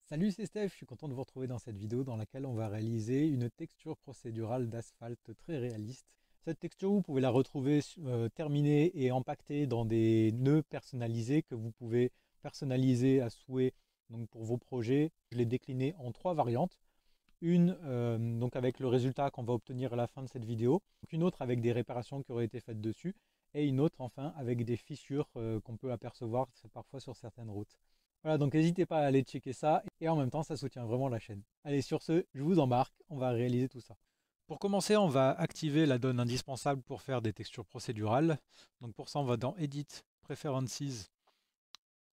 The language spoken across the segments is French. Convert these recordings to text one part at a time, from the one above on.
Salut, c'est Steph, je suis content de vous retrouver dans cette vidéo dans laquelle on va réaliser une texture procédurale d'asphalte très réaliste. Cette texture, vous pouvez la retrouver terminée et empaquetée dans des nœuds personnalisés que vous pouvez personnaliser à souhait donc pour vos projets. Je l'ai décliné en trois variantes. Une donc avec le résultat qu'on va obtenir à la fin de cette vidéo, une autre avec des réparations qui auraient été faites dessus, et une autre enfin avec des fissures qu'on peut apercevoir parfois sur certaines routes. Voilà, donc n'hésitez pas à aller checker ça, et en même temps ça soutient vraiment la chaîne. Allez, sur ce, je vous embarque, on va réaliser tout ça. Pour commencer, on va activer la donne indispensable pour faire des textures procédurales. Donc pour ça, on va dans Edit, Preferences,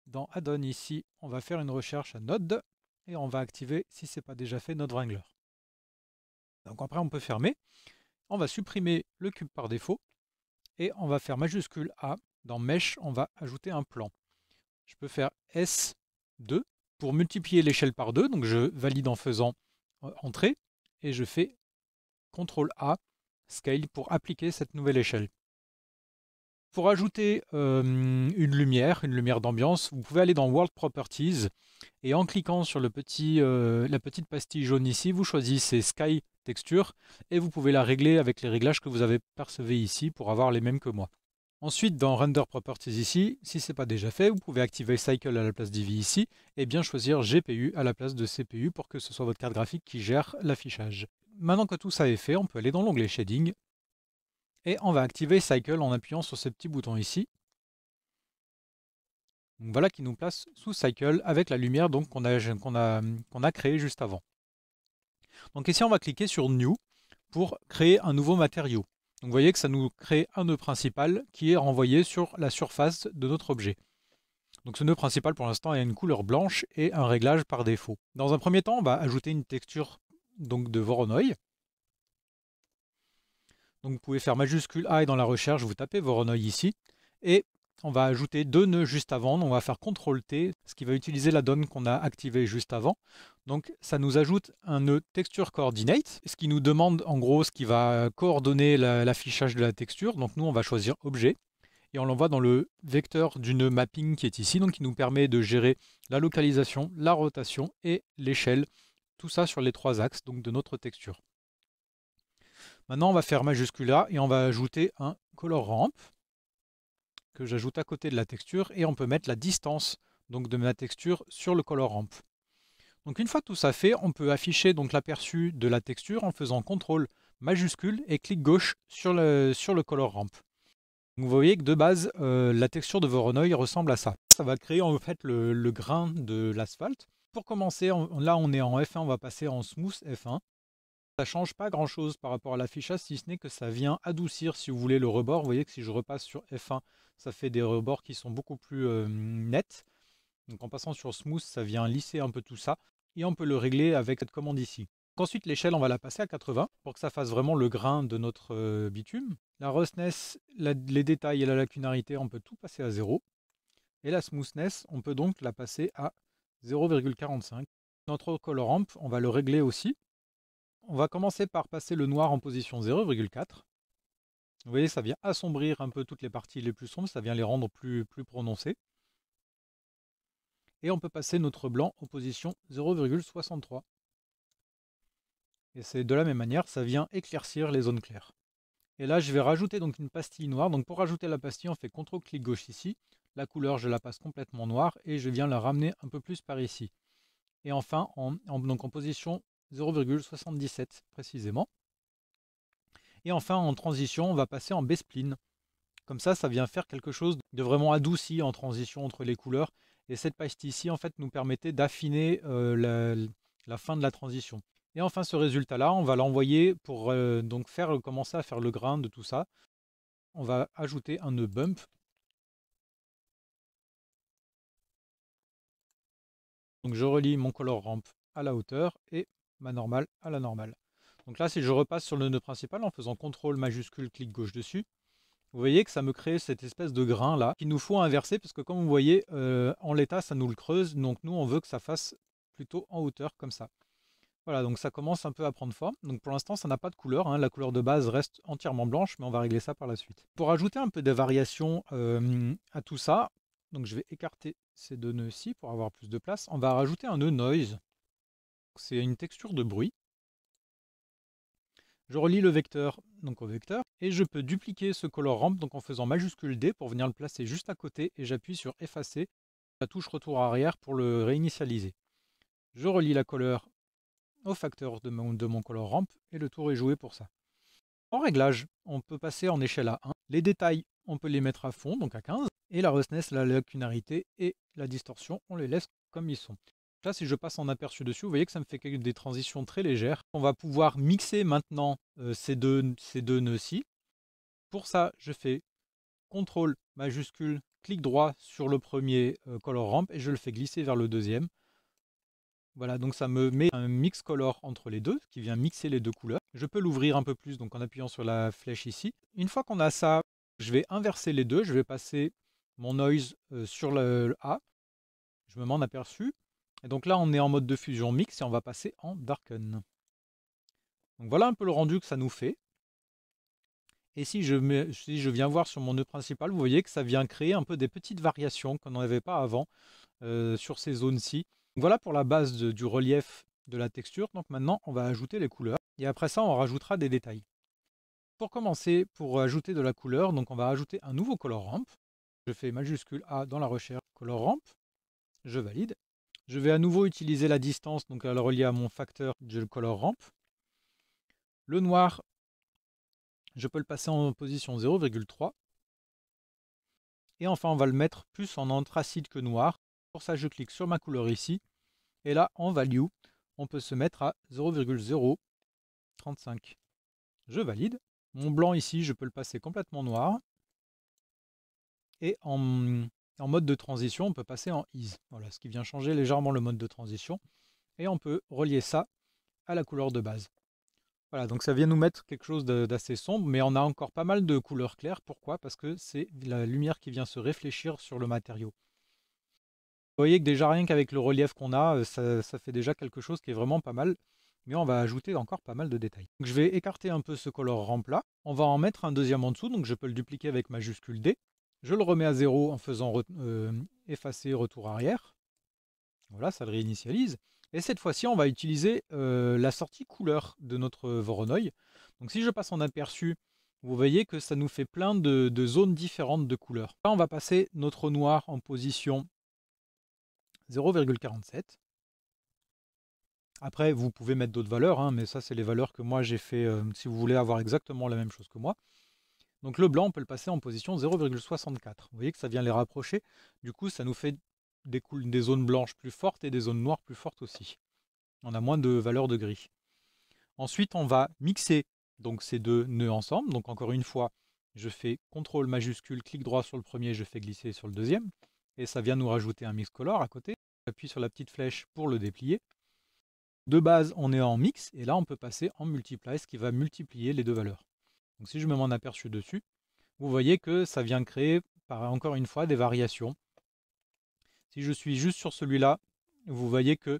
dans Add-on ici, on va faire une recherche à Node, et on va activer, si ce n'est pas déjà fait, Node Wrangler. Donc après, on peut fermer. On va supprimer le cube par défaut et on va faire majuscule A. Dans Mesh, on va ajouter un plan. Je peux faire S2 pour multiplier l'échelle par 2. Donc je valide en faisant Entrée et je fais CTRL A, Scale, pour appliquer cette nouvelle échelle. Pour ajouter une lumière d'ambiance, vous pouvez aller dans World Properties et en cliquant sur la petite pastille jaune ici, vous choisissez Sky Texture et vous pouvez la régler avec les réglages que vous avez percevés ici pour avoir les mêmes que moi. Ensuite, dans Render Properties ici, si ce n'est pas déjà fait, vous pouvez activer Cycle à la place d'Eevee ici et bien choisir GPU à la place de CPU pour que ce soit votre carte graphique qui gère l'affichage. Maintenant que tout ça est fait, on peut aller dans l'onglet Shading et on va activer Cycle en appuyant sur ce petit bouton ici. Donc voilà qui nous place sous Cycle avec la lumière qu'on a créée juste avant. Donc ici on va cliquer sur New pour créer un nouveau matériau. Donc vous voyez que ça nous crée un nœud principal qui est renvoyé sur la surface de notre objet. Donc ce nœud principal pour l'instant a une couleur blanche et un réglage par défaut. Dans un premier temps, on va ajouter une texture donc de Voronoi. Donc vous pouvez faire majuscule A et dans la recherche, vous tapez Voronoi ici. Et on va ajouter deux nœuds juste avant. Donc on va faire CTRL T, ce qui va utiliser la donne qu'on a activée juste avant. Donc ça nous ajoute un nœud texture coordinate, ce qui nous demande en gros ce qui va coordonner l'affichage de la texture. Donc nous on va choisir objet et on l'envoie dans le vecteur du nœud mapping qui est ici, donc qui nous permet de gérer la localisation, la rotation et l'échelle. Tout ça sur les trois axes donc de notre texture. Maintenant, on va faire majuscule A et on va ajouter un color ramp que j'ajoute à côté de la texture et on peut mettre la distance donc de ma texture sur le color ramp. Donc une fois tout ça fait, on peut afficher donc l'aperçu de la texture en faisant CTRL majuscule et clic gauche sur le color ramp. Donc vous voyez que de base, la texture de Voronoi ressemble à ça. Ça va créer en fait le grain de l'asphalte. Pour commencer, là on est en F1, on va passer en Smooth F1. Ça ne change pas grand chose par rapport à l'affichage, si ce n'est que ça vient adoucir, si vous voulez, le rebord. Vous voyez que si je repasse sur F1, ça fait des rebords qui sont beaucoup plus nets. Donc en passant sur Smooth, ça vient lisser un peu tout ça. Et on peut le régler avec cette commande ici. Ensuite, l'échelle, on va la passer à 80 pour que ça fasse vraiment le grain de notre bitume. La roughness, les détails et la lacunarité, on peut tout passer à 0. Et la smoothness, on peut donc la passer à 0,45. Notre color ramp, on va le régler aussi. On va commencer par passer le noir en position 0,4. Vous voyez, ça vient assombrir un peu toutes les parties les plus sombres, ça vient les rendre plus prononcées. Et on peut passer notre blanc en position 0,63. Et c'est de la même manière, ça vient éclaircir les zones claires. Et là, je vais rajouter donc une pastille noire. Donc pour rajouter la pastille, on fait CTRL clic gauche ici. La couleur, je la passe complètement noire et je viens la ramener un peu plus par ici. Et enfin, donc en position 0,77 précisément. Et enfin, en transition, on va passer en B-spline. Comme ça vient faire quelque chose de vraiment adouci en transition entre les couleurs. Et cette pastille ici, en fait, nous permettait d'affiner la fin de la transition. Et enfin, ce résultat-là, on va l'envoyer pour donc commencer à faire le grain de tout ça. On va ajouter un nœud bump. Donc je relie mon color ramp à la hauteur et ma normale à la normale. Donc là, si je repasse sur le nœud principal en faisant CTRL majuscule, clic gauche dessus, vous voyez que ça me crée cette espèce de grain là qu'il nous faut inverser parce que comme vous voyez, en l'état, ça nous le creuse. Donc nous, on veut que ça fasse plutôt en hauteur comme ça. Voilà, donc ça commence un peu à prendre forme. Donc pour l'instant, ça n'a pas de couleur, hein. La couleur de base reste entièrement blanche, mais on va régler ça par la suite. Pour ajouter un peu de variation à tout ça, donc je vais écarter ces deux nœuds-ci pour avoir plus de place. On va rajouter un nœud noise. C'est une texture de bruit. Je relie le vecteur donc au vecteur et je peux dupliquer ce color ramp donc en faisant majuscule D pour venir le placer juste à côté et j'appuie sur effacer la touche retour arrière pour le réinitialiser. Je relie la couleur au facteur de mon color ramp et le tour est joué pour ça. En réglage, on peut passer en échelle à 1. Les détails, on peut les mettre à fond, donc à 15. Et la roughness, la lacunarité et la distorsion, on les laisse comme ils sont. Là, si je passe en aperçu dessus, vous voyez que ça me fait des transitions très légères. On va pouvoir mixer maintenant ces deux nœuds-ci. Pour ça, je fais CTRL majuscule, clic droit sur le premier color ramp et je le fais glisser vers le deuxième. Voilà, donc ça me met un mix color entre les deux, qui vient mixer les deux couleurs. Je peux l'ouvrir un peu plus, donc en appuyant sur la flèche ici. Une fois qu'on a ça, je vais inverser les deux. Je vais passer mon noise sur le A. Je me mets en aperçu. Et donc là, on est en mode de fusion mix et on va passer en darken. Donc voilà un peu le rendu que ça nous fait. Et si je viens voir sur mon nœud principal, vous voyez que ça vient créer un peu des petites variations qu'on n'avait pas avant sur ces zones-ci. Voilà pour la base du relief de la texture. Donc maintenant, on va ajouter les couleurs. Et après ça, on rajoutera des détails. Pour commencer, pour ajouter de la couleur, donc on va ajouter un nouveau color ramp. Je fais majuscule A dans la recherche color ramp. Je valide. Je vais à nouveau utiliser la distance, donc à le relier à mon facteur du color ramp. Le noir, je peux le passer en position 0,3. Et enfin, on va le mettre plus en anthracite que noir. Pour ça, je clique sur ma couleur ici. Et là, en value, on peut se mettre à 0,035. Je valide. Mon blanc ici, je peux le passer complètement noir. Et en mode de transition, on peut passer en ease. Voilà, ce qui vient changer légèrement le mode de transition. Et on peut relier ça à la couleur de base. Voilà, donc ça vient nous mettre quelque chose d'assez sombre, mais on a encore pas mal de couleurs claires. Pourquoi? Parce que c'est la lumière qui vient se réfléchir sur le matériau. Vous voyez que déjà rien qu'avec le relief qu'on a, ça fait déjà quelque chose qui est vraiment pas mal. Mais on va ajouter encore pas mal de détails. Donc je vais écarter un peu ce color ramp là. On va en mettre un deuxième en dessous, donc je peux le dupliquer avec majuscule D. Je le remets à 0 en faisant effacer retour arrière. Voilà, ça le réinitialise. Et cette fois-ci, on va utiliser la sortie couleur de notre Voronoi. Donc si je passe en aperçu, vous voyez que ça nous fait plein de zones différentes de couleurs. Là, on va passer notre noir en position 0,47. Après, vous pouvez mettre d'autres valeurs, hein, mais ça, c'est les valeurs que moi j'ai fait si vous voulez avoir exactement la même chose que moi. Donc le blanc, on peut le passer en position 0,64. Vous voyez que ça vient les rapprocher. Du coup, ça nous fait des zones blanches plus fortes et des zones noires plus fortes aussi. On a moins de valeur de gris. Ensuite, on va mixer donc ces deux nœuds ensemble. Donc encore une fois, je fais CTRL majuscule, clic droit sur le premier, je fais glisser sur le deuxième. Et ça vient nous rajouter un mix color à côté. J'appuie sur la petite flèche pour le déplier. De base, on est en mix, et là, on peut passer en multiply, ce qui va multiplier les deux valeurs. Donc si je me mets en aperçu dessus, vous voyez que ça vient créer, encore une fois, des variations. Si je suis juste sur celui-là, vous voyez que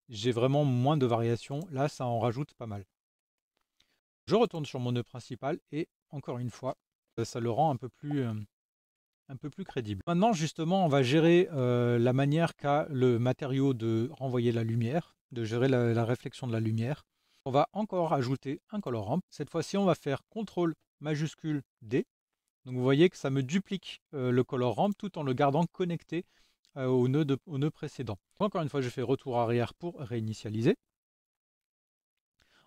j'ai vraiment moins de variations. Là, ça en rajoute pas mal. Je retourne sur mon nœud principal, et encore une fois, ça le rend un peu plus crédible. Maintenant, justement, on va gérer la manière qu'a le matériau de renvoyer la lumière, de gérer la réflexion de la lumière. On va encore ajouter un color ramp. Cette fois-ci, on va faire CTRL majuscule D. Donc vous voyez que ça me duplique le color ramp tout en le gardant connecté au nœud précédent. Encore une fois, je fais retour arrière pour réinitialiser.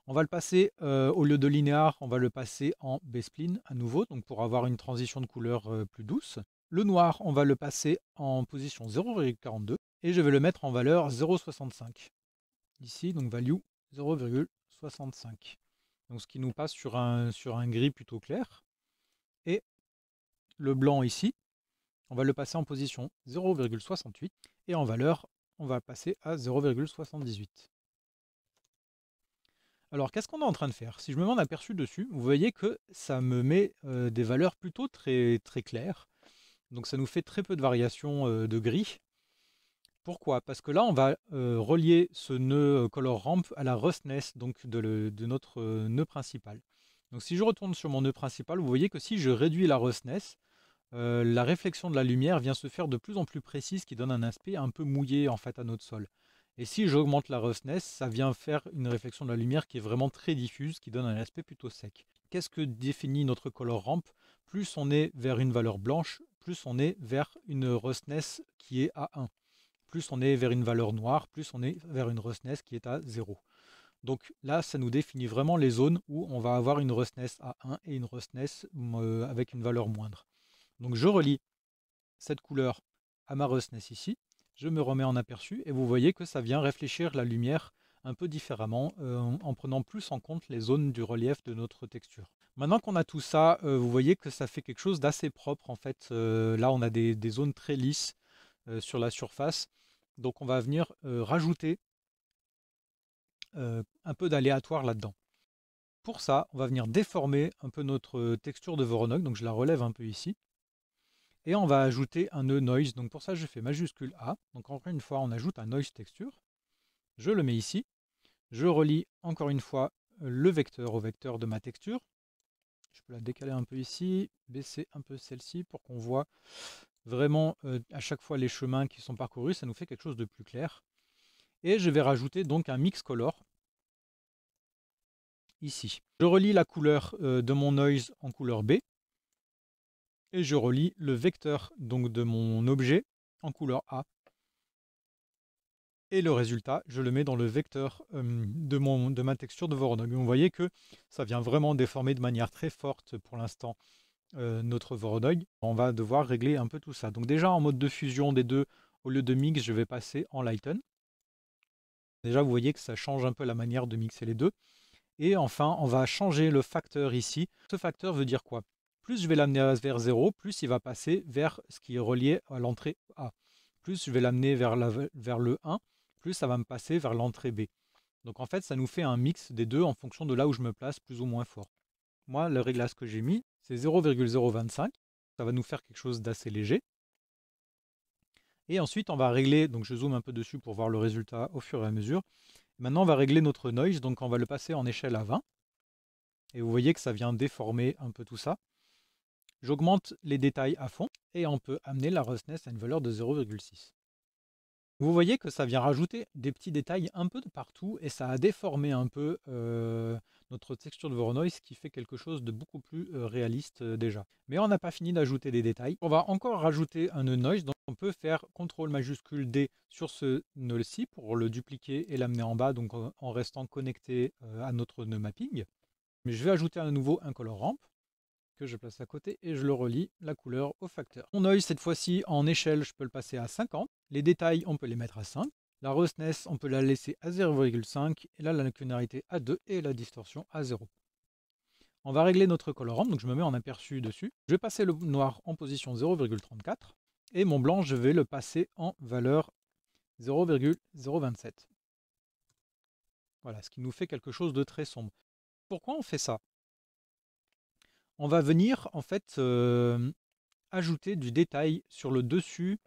On va le passer, au lieu de linéaire, on va le passer en B-spline à nouveau, donc pour avoir une transition de couleur plus douce. Le noir, on va le passer en position 0,42 et je vais le mettre en valeur 0,65. Ici, donc value 0,65. Donc ce qui nous passe sur un gris plutôt clair. Et le blanc ici, on va le passer en position 0,68 et en valeur, on va passer à 0,78. Alors, qu'est-ce qu'on est en train de faire? Si je me mets en aperçu dessus, vous voyez que ça me met des valeurs plutôt très, très claires. Donc ça nous fait très peu de variations de gris. Pourquoi? Parce que là, on va relier ce nœud color ramp à la roughness donc de notre nœud principal. Donc si je retourne sur mon nœud principal, vous voyez que si je réduis la roughness, la réflexion de la lumière vient se faire de plus en plus précise, qui donne un aspect un peu mouillé en fait à notre sol. Et si j'augmente la roughness, ça vient faire une réflexion de la lumière qui est vraiment très diffuse, qui donne un aspect plutôt sec. Qu'est-ce que définit notre color ramp? Plus on est vers une valeur blanche, plus on est vers une roughness qui est à 1. Plus on est vers une valeur noire, plus on est vers une roughness qui est à 0. Donc là, ça nous définit vraiment les zones où on va avoir une roughness à 1 et une roughness avec une valeur moindre. Donc je relie cette couleur à ma roughness ici, je me remets en aperçu et vous voyez que ça vient réfléchir la lumière un peu différemment en prenant plus en compte les zones du relief de notre texture. Maintenant qu'on a tout ça, vous voyez que ça fait quelque chose d'assez propre en fait. Là on a des zones très lisses sur la surface. Donc on va venir rajouter un peu d'aléatoire là-dedans. Pour ça, on va venir déformer un peu notre texture de Voronoi. Donc je la relève un peu ici. Et on va ajouter un nœud noise. Donc pour ça, je fais majuscule A. Donc encore une fois, on ajoute un noise texture. Je le mets ici. Je relie encore une fois le vecteur au vecteur de ma texture. Je peux la décaler un peu ici, baisser un peu celle-ci pour qu'on voit vraiment à chaque fois les chemins qui sont parcourus. Ça nous fait quelque chose de plus clair. Et je vais rajouter donc un mix color ici. Je relie la couleur de mon noise en couleur B. Et je relie le vecteur donc de mon objet en couleur A. Et le résultat, je le mets dans le vecteur de ma texture de Voronoi. Vous voyez que ça vient vraiment déformer de manière très forte pour l'instant notre Voronoi. On va devoir régler un peu tout ça. Donc déjà en mode de fusion des deux, au lieu de mix, je vais passer en lighten. Déjà vous voyez que ça change un peu la manière de mixer les deux. Et enfin, on va changer le facteur ici. Ce facteur veut dire quoi? Plus je vais l'amener vers 0, plus il va passer vers ce qui est relié à l'entrée A. Plus je vais l'amener vers le 1, plus ça va me passer vers l'entrée B. Donc en fait, ça nous fait un mix des deux en fonction de là où je me place plus ou moins fort. Moi, le réglage que j'ai mis, c'est 0,025. Ça va nous faire quelque chose d'assez léger. Et ensuite, on va régler, donc je zoome un peu dessus pour voir le résultat au fur et à mesure. Maintenant, on va régler notre noise, donc on va le passer en échelle à 20. Et vous voyez que ça vient déformer un peu tout ça. J'augmente les détails à fond et on peut amener la roughness à une valeur de 0,6. Vous voyez que ça vient rajouter des petits détails un peu de partout et ça a déformé un peu notre texture de Voronoi, ce qui fait quelque chose de beaucoup plus réaliste déjà. Mais on n'a pas fini d'ajouter des détails. On va encore rajouter un nœud noise, donc on peut faire CTRL majuscule D sur ce nœud-ci pour le dupliquer et l'amener en bas, donc en restant connecté à notre nœud mapping. Mais je vais ajouter à nouveau un color ramp que je place à côté et je le relie la couleur au facteur. Mon œil, cette fois-ci, en échelle, je peux le passer à 50. Les détails, on peut les mettre à 5. La roughness, on peut la laisser à 0,5. Et là, la lacunarité à 2 et la distorsion à 0. On va régler notre colorant, donc je me mets en aperçu dessus. Je vais passer le noir en position 0,34. Et mon blanc, je vais le passer en valeur 0,027. Voilà, ce qui nous fait quelque chose de très sombre. Pourquoi on fait ça? On va venir en fait ajouter du détail sur le dessus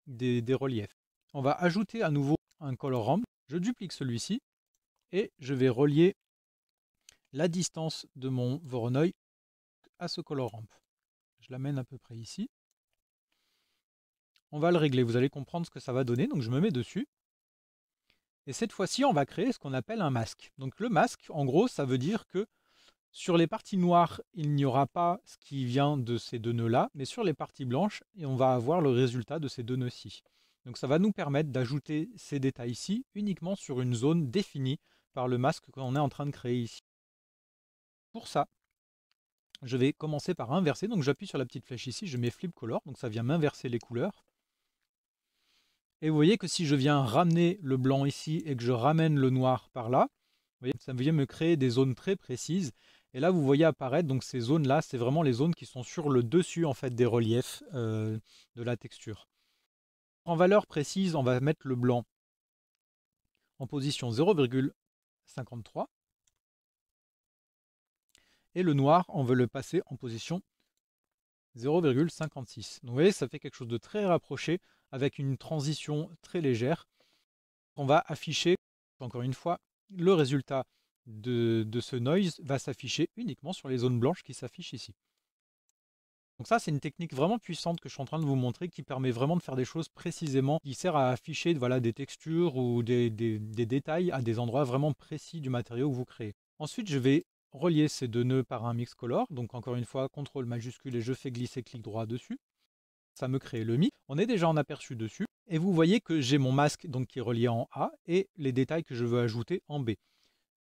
des reliefs. On va ajouter à nouveau un color ramp. Je duplique celui-ci et je vais relier la distance de mon Voronoi à ce color ramp. Je l'amène à peu près ici. On va le régler, vous allez comprendre ce que ça va donner. Donc je me mets dessus. Et cette fois-ci, on va créer ce qu'on appelle un masque. Donc le masque, en gros, ça veut dire que sur les parties noires, il n'y aura pas ce qui vient de ces deux nœuds-là, mais sur les parties blanches, on va avoir le résultat de ces deux nœuds-ci. Donc ça va nous permettre d'ajouter ces détails-ci uniquement sur une zone définie par le masque qu'on est en train de créer ici. Pour ça, je vais commencer par inverser. Donc j'appuie sur la petite flèche ici, je mets Flip Color, donc ça vient m'inverser les couleurs. Et vous voyez que si je viens ramener le blanc ici et que je ramène le noir par là, vous voyez, ça vient me créer des zones très précises. Et là, vous voyez apparaître, donc ces zones-là, c'est vraiment les zones qui sont sur le dessus en fait des reliefs de la texture. En valeur précise, on va mettre le blanc en position 0,53 et le noir, on veut le passer en position 0,56. Donc vous voyez, ça fait quelque chose de très rapproché avec une transition très légère. On va afficher, encore une fois, le résultat de ce noise va s'afficher uniquement sur les zones blanches qui s'affichent ici. Donc ça, c'est une technique vraiment puissante que je suis en train de vous montrer qui permet vraiment de faire des choses précisément, qui sert à afficher voilà, des textures ou des détails à des endroits vraiment précis du matériau que vous créez. Ensuite, je vais relier ces deux nœuds par un mix color. Donc encore une fois, CTRL majuscule et je fais glisser clic droit dessus. Ça me crée le mix. On est déjà en aperçu dessus. Et vous voyez que j'ai mon masque donc, qui est relié en A et les détails que je veux ajouter en B.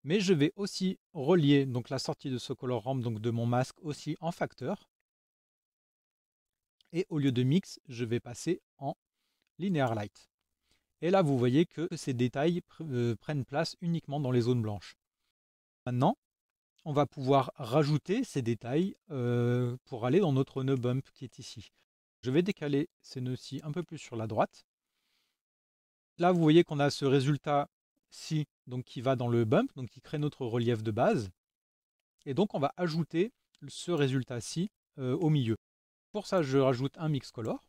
Mais je vais aussi relier donc, la sortie de ce color ramp donc, de mon masque aussi en facteur. Et au lieu de mix, je vais passer en linear light. Et là, vous voyez que ces détails prennent place uniquement dans les zones blanches. Maintenant, on va pouvoir rajouter ces détails pour aller dans notre nœud bump qui est ici. Je vais décaler ces nœuds-ci un peu plus sur la droite. Là, vous voyez qu'on a ce résultat-ci donc qui va dans le bump, donc qui crée notre relief de base. Et donc, on va ajouter ce résultat-ci au milieu. Pour ça, je rajoute un mix color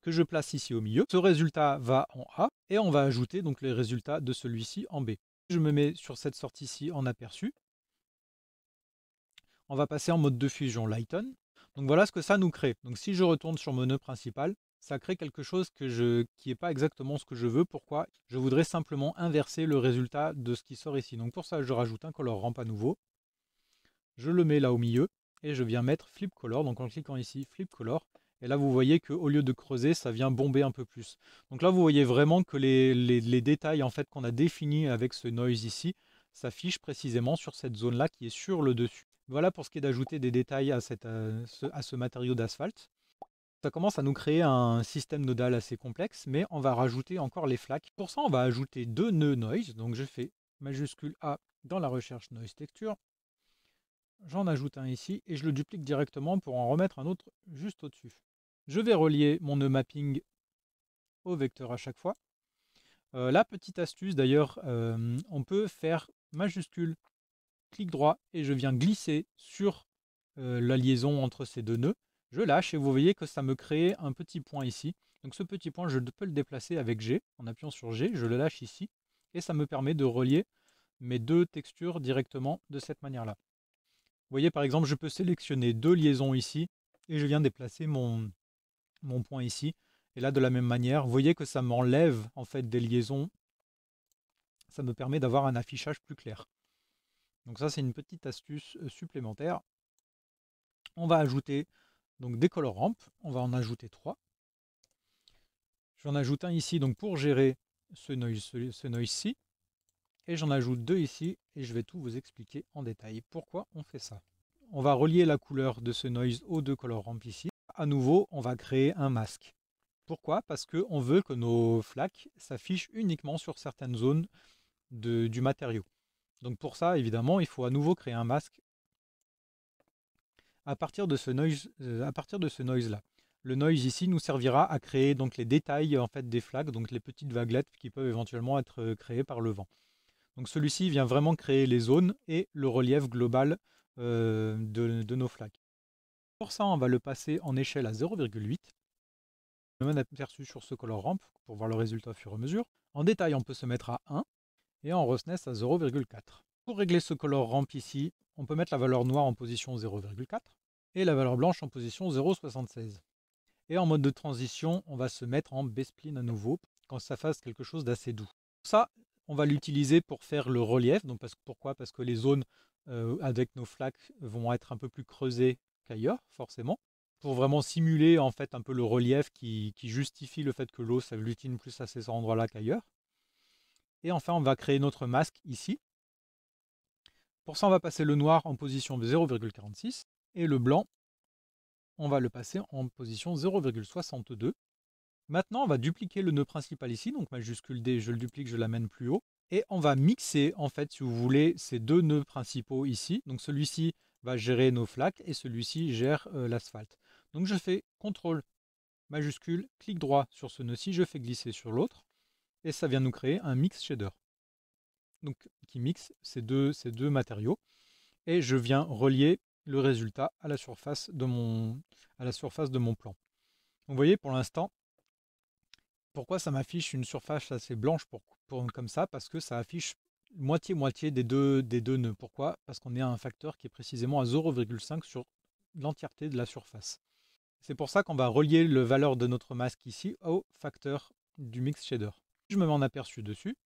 que je place ici au milieu. Ce résultat va en A et on va ajouter donc les résultats de celui-ci en B. Je me mets sur cette sortie-ci en aperçu. On va passer en mode de fusion Lighten. Donc voilà ce que ça nous crée. Donc si je retourne sur mon nœud principal, ça crée quelque chose qui n'est pas exactement ce que je veux. Pourquoi? Je voudrais simplement inverser le résultat de ce qui sort ici. Donc pour ça, je rajoute un color ramp à nouveau. Je le mets là au milieu et je viens mettre flip color. Donc en cliquant ici, flip color. Et là, vous voyez qu'au lieu de creuser, ça vient bomber un peu plus. Donc là, vous voyez vraiment que les détails en fait, qu'on a définis avec ce noise ici s'affichent précisément sur cette zone-là qui est sur le dessus. Voilà pour ce qui est d'ajouter des détails à ce matériau d'asphalte. Ça commence à nous créer un système nodal assez complexe, mais on va rajouter encore les flaques. Pour ça, on va ajouter deux nœuds noise. Donc je fais majuscule A dans la recherche noise texture. J'en ajoute un ici et je le duplique directement pour en remettre un autre juste au-dessus. Je vais relier mon nœud mapping au vecteur à chaque fois. La petite astuce d'ailleurs, on peut faire majuscule, clic droit et je viens glisser sur la liaison entre ces deux nœuds. Je lâche et vous voyez que ça me crée un petit point ici. Donc ce petit point, je peux le déplacer avec G. En appuyant sur G, je le lâche ici. Et ça me permet de relier mes deux textures directement de cette manière-là. Vous voyez par exemple, je peux sélectionner deux liaisons ici. Et je viens déplacer mon point ici. Et là, de la même manière, vous voyez que ça m'enlève en fait des liaisons. Ça me permet d'avoir un affichage plus clair. Donc ça, c'est une petite astuce supplémentaire. On va ajouter donc des color ramps. On va en ajouter 3. J'en ajoute un ici donc pour gérer ce noise-ci. Et j'en ajoute 2 ici et je vais tout vous expliquer en détail pourquoi on fait ça. On va relier la couleur de ce noise aux deux color ramps ici. À nouveau, on va créer un masque. Pourquoi? Parce qu'on veut que nos flaques s'affichent uniquement sur certaines zones du matériau. Donc pour ça, évidemment, il faut à nouveau créer un masque à partir de ce noise-là. Le noise ici nous servira à créer donc les détails en fait des flaques, donc les petites vaguelettes qui peuvent éventuellement être créées par le vent. Donc celui-ci vient vraiment créer les zones et le relief global de nos flaques. Pour ça, on va le passer en échelle à 0,8. Je me mets aperçu sur ce color ramp pour voir le résultat au fur et à mesure. En détail, on peut se mettre à 1 et en roughness à 0,4. Pour régler ce color ramp ici, on peut mettre la valeur noire en position 0,4 et la valeur blanche en position 0,76. Et en mode de transition, on va se mettre en B-spline à nouveau quand ça fasse quelque chose d'assez doux. Ça, on va l'utiliser pour faire le relief. Donc pourquoi? Parce que les zones avec nos flaques vont être un peu plus creusées qu'ailleurs, forcément, pour vraiment simuler en fait un peu le relief qui justifie le fait que l'eau s'agglutine plus à ces endroits-là qu'ailleurs. Et enfin, on va créer notre masque ici. Pour ça, on va passer le noir en position 0,46 et le blanc, on va le passer en position 0,62. Maintenant, on va dupliquer le nœud principal ici, donc majuscule D, je le duplique, je l'amène plus haut. Et on va mixer, en fait, si vous voulez, ces deux nœuds principaux ici. Donc celui-ci va gérer nos flaques et celui-ci gère l'asphalte. Donc je fais CTRL majuscule, clic droit sur ce nœud-ci, je fais glisser sur l'autre. Et ça vient nous créer un mix shader. Donc qui mixe ces deux matériaux. Et je viens relier le résultat à la surface de mon plan. Donc, vous voyez, pour l'instant, pourquoi ça m'affiche une surface assez blanche comme ça? Parce que ça affiche moitié-moitié des deux nœuds. Pourquoi? Parce qu'on est à un facteur qui est précisément à 0,5 sur l'entièreté de la surface. C'est pour ça qu'on va relier le valeur de notre masque ici au facteur du mix shader. Je me mets en aperçu dessus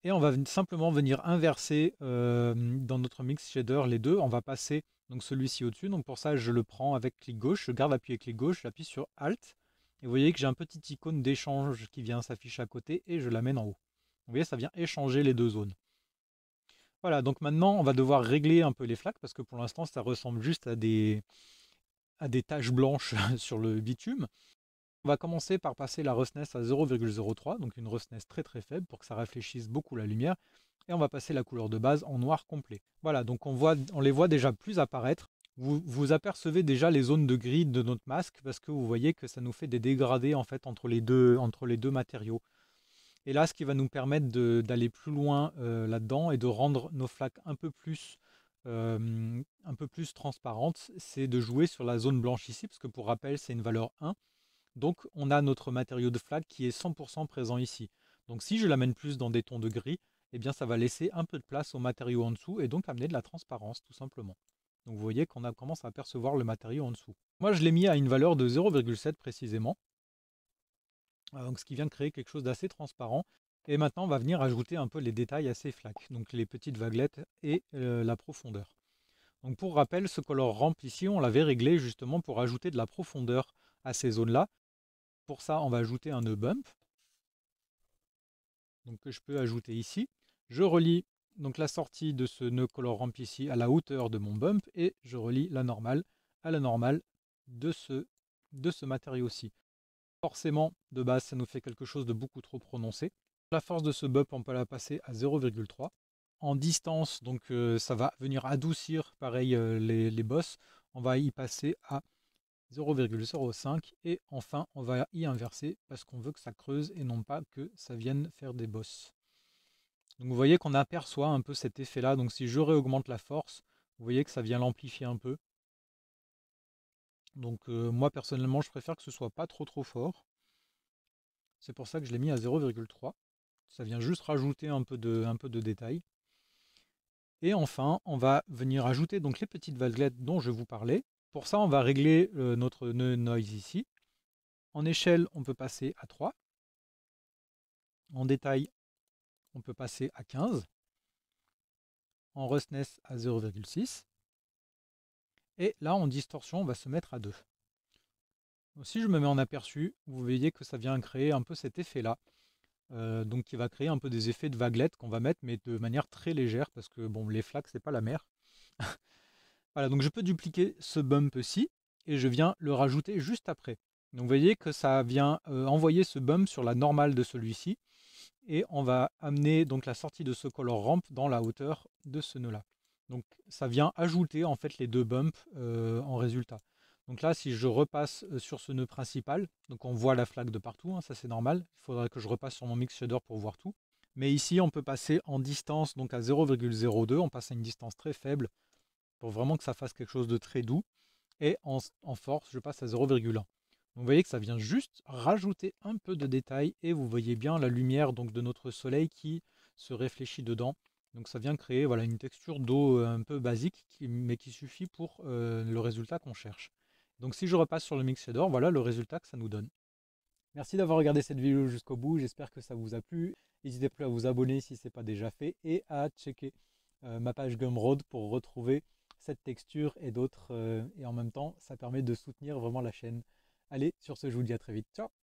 et on va simplement venir inverser dans notre mix shader les deux. On va passer donc celui-ci au-dessus. Donc pour ça, je le prends avec clic gauche, je garde appuyé clic gauche, j'appuie sur Alt. Et vous voyez que j'ai un petit icône d'échange qui vient s'afficher à côté et je l'amène en haut. Vous voyez, ça vient échanger les deux zones. Voilà, donc maintenant, on va devoir régler un peu les flaques parce que pour l'instant, ça ressemble juste à des taches blanches sur le bitume. On va commencer par passer la roughness à 0,03, donc une roughness très très faible pour que ça réfléchisse beaucoup la lumière. Et on va passer la couleur de base en noir complet. Voilà, donc on les voit déjà plus apparaître. Vous apercevez déjà les zones de gris de notre masque parce que vous voyez que ça nous fait des dégradés en fait entre les deux matériaux. Et là, ce qui va nous permettre d'aller plus loin là-dedans et de rendre nos flaques un peu plus transparentes, c'est de jouer sur la zone blanche ici, parce que pour rappel, c'est une valeur 1. Donc on a notre matériau de flaque qui est 100% présent ici. Donc si je l'amène plus dans des tons de gris, eh bien ça va laisser un peu de place au matériau en dessous et donc amener de la transparence tout simplement. Donc vous voyez qu'on commence à apercevoir le matériau en dessous. Moi je l'ai mis à une valeur de 0,7 précisément. Donc ce qui vient de créer quelque chose d'assez transparent. Et maintenant on va venir ajouter un peu les détails à ces flaques, donc les petites vaguelettes et la profondeur. Donc pour rappel, ce color ramp ici, on l'avait réglé justement pour ajouter de la profondeur à ces zones-là. Pour ça, on va ajouter un nœud bump, donc que je peux ajouter ici. Je relie donc la sortie de ce nœud color ramp ici à la hauteur de mon bump et je relie la normale à la normale de ce matériau-ci. Forcément, de base, ça nous fait quelque chose de beaucoup trop prononcé. La force de ce bump, on peut la passer à 0,3. En distance, donc ça va venir adoucir pareil les bosses. On va y passer à 0,05 et enfin on va y inverser parce qu'on veut que ça creuse et non pas que ça vienne faire des bosses. Donc vous voyez qu'on aperçoit un peu cet effet là, donc si je réaugmente la force, vous voyez que ça vient l'amplifier un peu. Donc moi personnellement je préfère que ce soit pas trop fort. C'est pour ça que je l'ai mis à 0,3. Ça vient juste rajouter un peu de détail. Et enfin, on va venir ajouter donc les petites vaguelettes dont je vous parlais. Pour ça, on va régler notre noise ici. En échelle, on peut passer à 3. En détail, on peut passer à 15. En roughness à 0,6. Et là, en distorsion, on va se mettre à 2. Donc, si je me mets en aperçu, vous voyez que ça vient créer un peu cet effet-là. Donc qui va créer un peu des effets de vaguelettes qu'on va mettre, mais de manière très légère, parce que bon, les flaques, c'est pas la mer. Voilà, donc je peux dupliquer ce bump-ci, et je viens le rajouter juste après. Donc vous voyez que ça vient envoyer ce bump sur la normale de celui-ci, et on va amener donc la sortie de ce color ramp dans la hauteur de ce nœud-là. Donc ça vient ajouter en fait les deux bumps en résultat. Donc là, si je repasse sur ce nœud principal, donc on voit la flaque de partout, hein, ça c'est normal. Il faudrait que je repasse sur mon mix shader pour voir tout. Mais ici, on peut passer en distance, donc à 0,02, on passe à une distance très faible pour vraiment que ça fasse quelque chose de très doux. Et en force, je passe à 0,1. Donc vous voyez que ça vient juste rajouter un peu de détail et vous voyez bien la lumière donc, de notre soleil qui se réfléchit dedans. Donc ça vient créer voilà, une texture d'eau un peu basique, mais qui suffit pour le résultat qu'on cherche. Donc si je repasse sur le mix shader, voilà le résultat que ça nous donne. Merci d'avoir regardé cette vidéo jusqu'au bout, j'espère que ça vous a plu. N'hésitez plus à vous abonner si ce n'est pas déjà fait et à checker ma page Gumroad pour retrouver cette texture et d'autres. Et en même temps, ça permet de soutenir vraiment la chaîne. Allez, sur ce, je vous dis à très vite. Ciao!